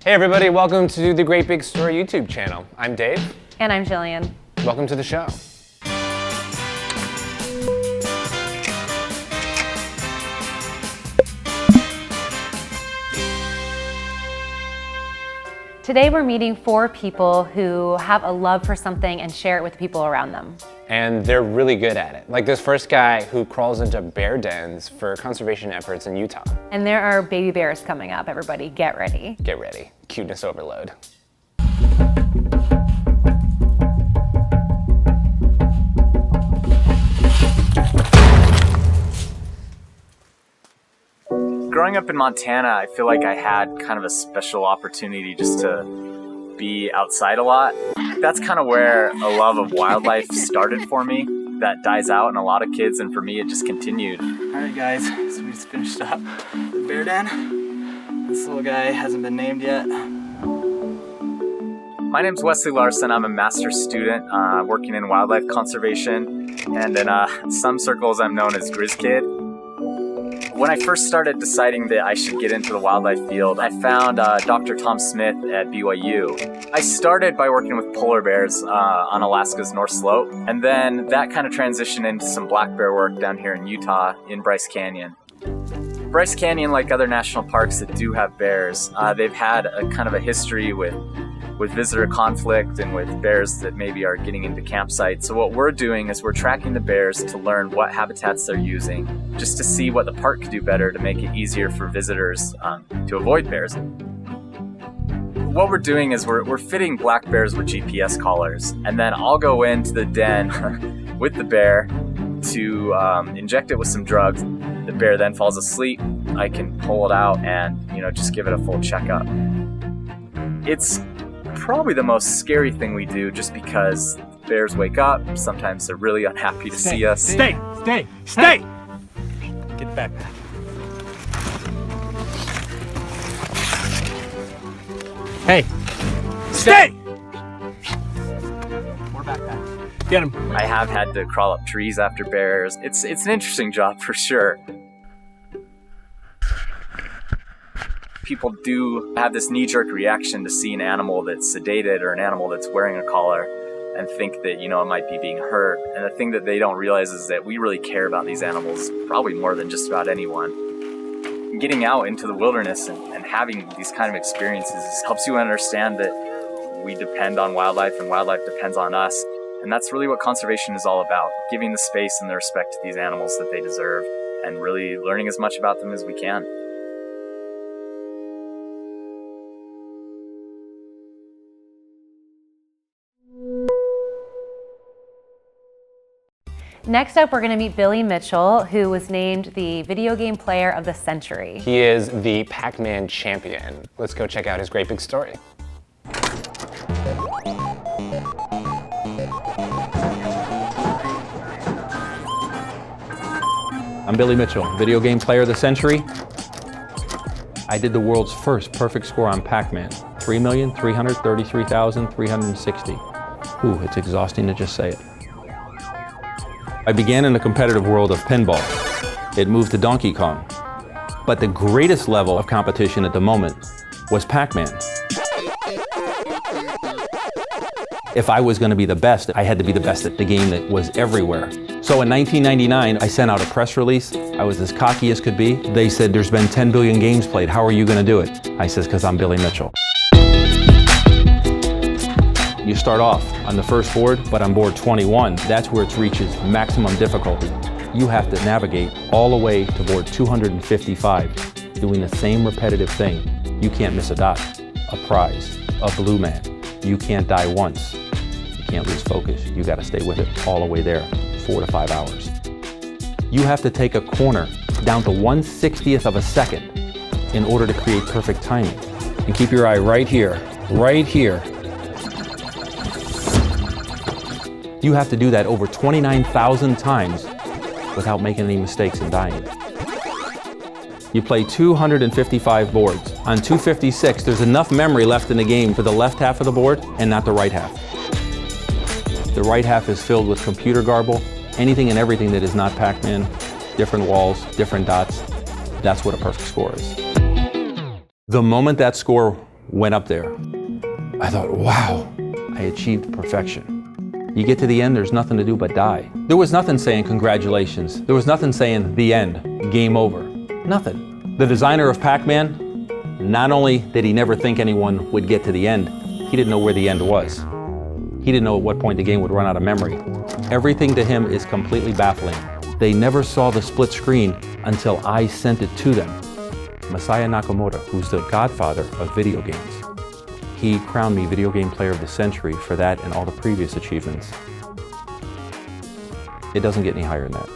Hey everybody, welcome to the Great Big Story YouTube channel. I'm Dave. And I'm Jillian. Welcome to the show. Today we're meeting 4 people who have a love for something and share it with the people around them. And they're really good at it. Like this first guy who crawls into bear dens for conservation efforts in Utah. And there are baby bears coming up, everybody get ready. Get ready, cuteness overload. Growing up in Montana, I feel like I had kind of a special opportunity just to be outside a lot. That's kind of where a love of wildlife started for me. That dies out in a lot of kids, and for me it just continued. Alright guys, so we just finished up the bear den. This little guy hasn't been named yet. My name's Wesley Larson. I'm a master's student working in wildlife conservation, and in some circles I'm known as GrizKid. When I first started deciding that I should get into the wildlife field, I found Dr. Tom Smith at BYU. I started by working with polar bears on Alaska's North Slope, and then that kind of transitioned into some black bear work down here in Utah in BRYCE Canyon. BRYCE Canyon, like other national parks that do have bears, they've had a kind of a history with visitor conflict and with bears that maybe are getting into campsites. So what we're doing is we're tracking the bears to learn what habitats they're using, just to see what the park could do better to make it easier for visitors to avoid bears. What we're doing is we're fitting black bears with GPS collars, and then I'll go into the den with the bear to inject it with some drugs. The bear then falls asleep. I can pull it out and just give it a full checkup. It's probably the most scary thing we do, just because bears wake up. Sometimes they're really unhappy to see us. Stay! Get back. Hey! Stay! More backpack. Get him. I have had to crawl up trees after bears. It's an interesting job for sure. People do have this knee-jerk reaction to see an animal that's sedated or an animal that's wearing a collar and think that, it might be being hurt. And the thing that they don't realize is that we really care about these animals probably more than just about anyone. Getting out into the wilderness and having these kind of experiences helps you understand that we depend on wildlife and wildlife depends on us. And that's really what conservation is all about, giving the space and the respect to these animals that they deserve and really learning as much about them as we can. Next up, we're going to meet Billy Mitchell, who was named the Video Game Player of the Century. He is the Pac-Man champion. Let's go check out his great big story. I'm Billy Mitchell, Video Game Player of the Century. I did the world's first perfect score on Pac-Man, 3,333,360. Ooh, it's exhausting to just say it. I began in the competitive world of pinball. It moved to Donkey Kong. But the greatest level of competition at the moment was Pac-Man. If I was going to be the best, I had to be the best at the game that was everywhere. So in 1999, I sent out a press release. I was as cocky as could be. They said, there's been 10 billion games played. How are you going to do it? I says, because I'm Billy Mitchell. You start off on the first board, but on board 21, that's where it reaches maximum difficulty. You have to navigate all the way to board 255, doing the same repetitive thing. You can't miss a dot, a prize, a blue man. You can't die once. You can't lose focus. You got to stay with it all the way there, 4 to 5 hours. You have to take a corner down to 1/60th of a second in order to create perfect timing. And keep your eye right here, right here. You have to do that over 29,000 times without making any mistakes and dying. You play 255 boards. On 256, there's enough memory left in the game for the left half of the board and not the right half. The right half is filled with computer garble, anything and everything that is not Pac-Man, different walls, different dots. That's what a perfect score is. The moment that score went up there. I thought, wow, I achieved perfection. You get to the end, there's nothing to do but die. There was nothing saying congratulations. There was nothing saying the end, game over. Nothing. The designer of Pac-Man, not only did he never think anyone would get to the end, he didn't know where the end was. He didn't know at what point the game would run out of memory. Everything to him is completely baffling. They never saw the split screen until I sent it to them. Masaya Nakamura, who's the godfather of video games. He crowned me Video Game Player of the Century for that and all the previous achievements. It doesn't get any higher than that.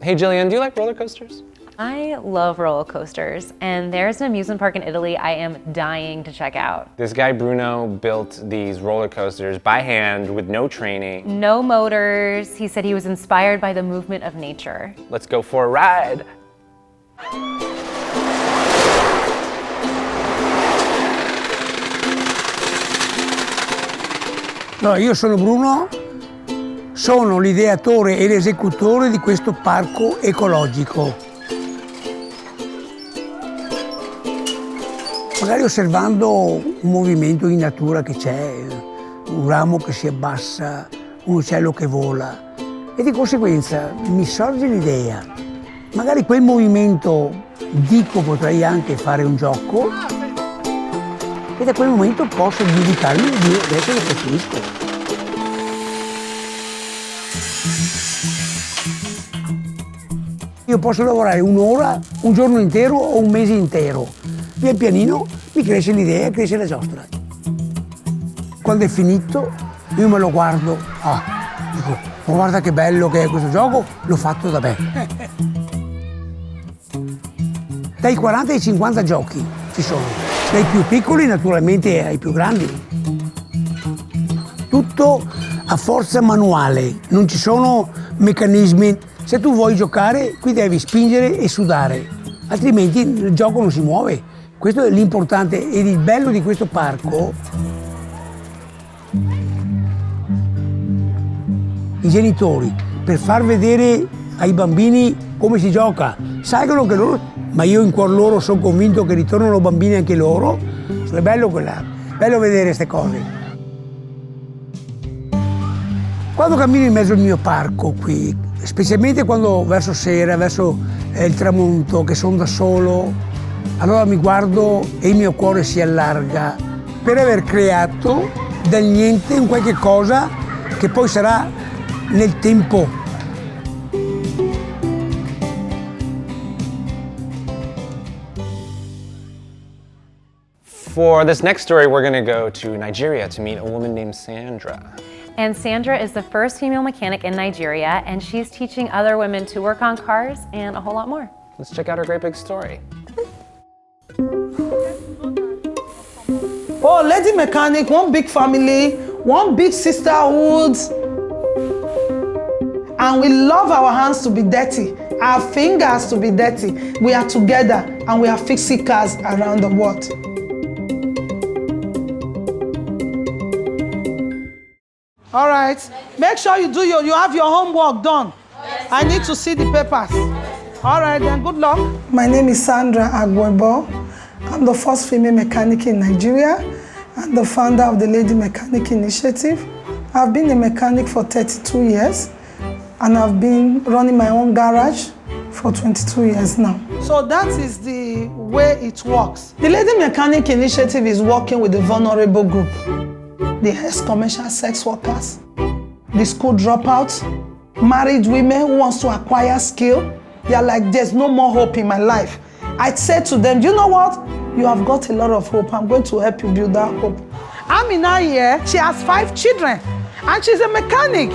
Hey Jillian, do you like roller coasters? I love roller coasters, and there's an amusement park in Italy I am dying to check out. This guy Bruno built these roller coasters by hand with no training. No motors. He said he was inspired by the movement of nature. Let's go for a ride. Allora, io sono Bruno, sono l'ideatore e l'esecutore di questo parco ecologico. Magari osservando un movimento in natura che c'è, un ramo che si abbassa, un uccello che vola, e di conseguenza mi sorge l'idea, magari quel movimento dico potrei anche fare un gioco e da quel momento posso giudicarmi io adesso lo costruisco. Io posso lavorare un'ora, un giorno intero o un mese intero. Pian pianino mi cresce l'idea, cresce la giostra. Quando è finito io me lo guardo, dico, ma guarda che bello che è questo gioco, l'ho fatto da me. Dai 40 ai 50 giochi ci sono, dai più piccoli naturalmente ai più grandi. Tutto a forza manuale, non ci sono meccanismi. Se tu vuoi giocare, qui devi spingere e sudare, altrimenti il gioco non si muove. Questo è l'importante ed il bello di questo parco. I genitori, per far vedere ai bambini come si gioca, sanno che loro, ma io in cuor loro sono convinto che ritornano bambini anche loro. È bello bello vedere queste cose. Quando cammino in mezzo al mio parco qui, specialmente quando verso sera, verso il tramonto, che sono da solo, allora mi guardo e il mio cuore si allarga per aver creato dal niente un qualche cosa che poi sarà nel tempo. For this next story, we're gonna go to Nigeria to meet a woman named Sandra. And Sandra is the first female mechanic in Nigeria, and she's teaching other women to work on cars and a whole lot more. Let's check out her great big story. Oh, lady mechanic, one big family, one big sisterhood. And we love our hands to be dirty, our fingers to be dirty. We are together and we are fixing cars around the world. All right, make sure you have your homework done. Yes, I need to see the papers. All right, then good luck. My name is Sandra Agwebo. I'm the first female mechanic in Nigeria and the founder of the Lady Mechanic Initiative. I've been a mechanic for 32 years and I've been running my own garage for 22 years now. So that is the way it works. The Lady Mechanic Initiative is working with the vulnerable group, the ex-commercial sex workers, the school dropouts, married women who wants to acquire skill. They are like, there's no more hope in my life. I said to them, you know what? You have got a lot of hope. I'm going to help you build that hope. Amina here, she has 5 children and she's a mechanic.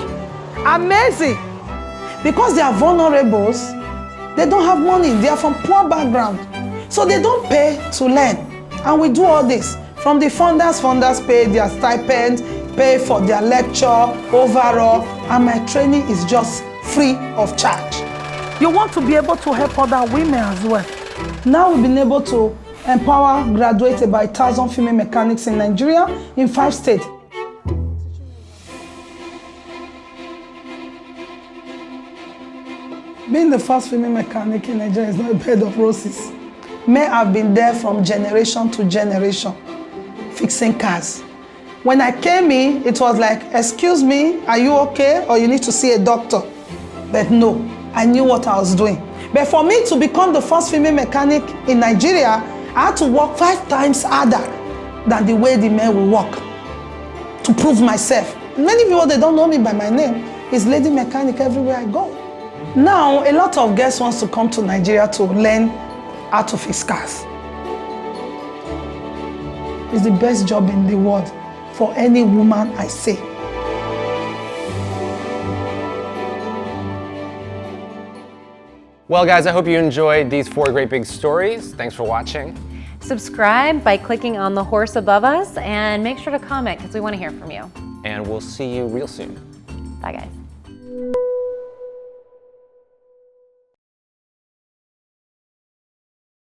Amazing. Because they are vulnerables, they don't have money. They are from poor background. So they don't pay to learn. And we do all this. From the funders pay their stipend, pay for their lecture, overall, and my training is just free of charge. You want to be able to help other women as well. Now we've been able to empower, graduate about 1,000 female mechanics in Nigeria in 5 states. Being the first female mechanic in Nigeria is not a bed of roses. Men have been there from generation to generation, fixing cars. When I came in, it was like, excuse me, are you okay? Or you need to see a doctor. But no, I knew what I was doing. But for me to become the first female mechanic in Nigeria, I had to work 5 times harder than the way the men will work to prove myself. Many people, they don't know me by my name. It's lady mechanic everywhere I go. Now, a lot of girls want to come to Nigeria to learn how to fix cars. It's the best job in the world for any woman, I say. Well, guys, I hope you enjoyed these 4 great big stories. Thanks for watching. Subscribe by clicking on the horse above us and make sure to comment because we want to hear from you. And we'll see you real soon. Bye, guys.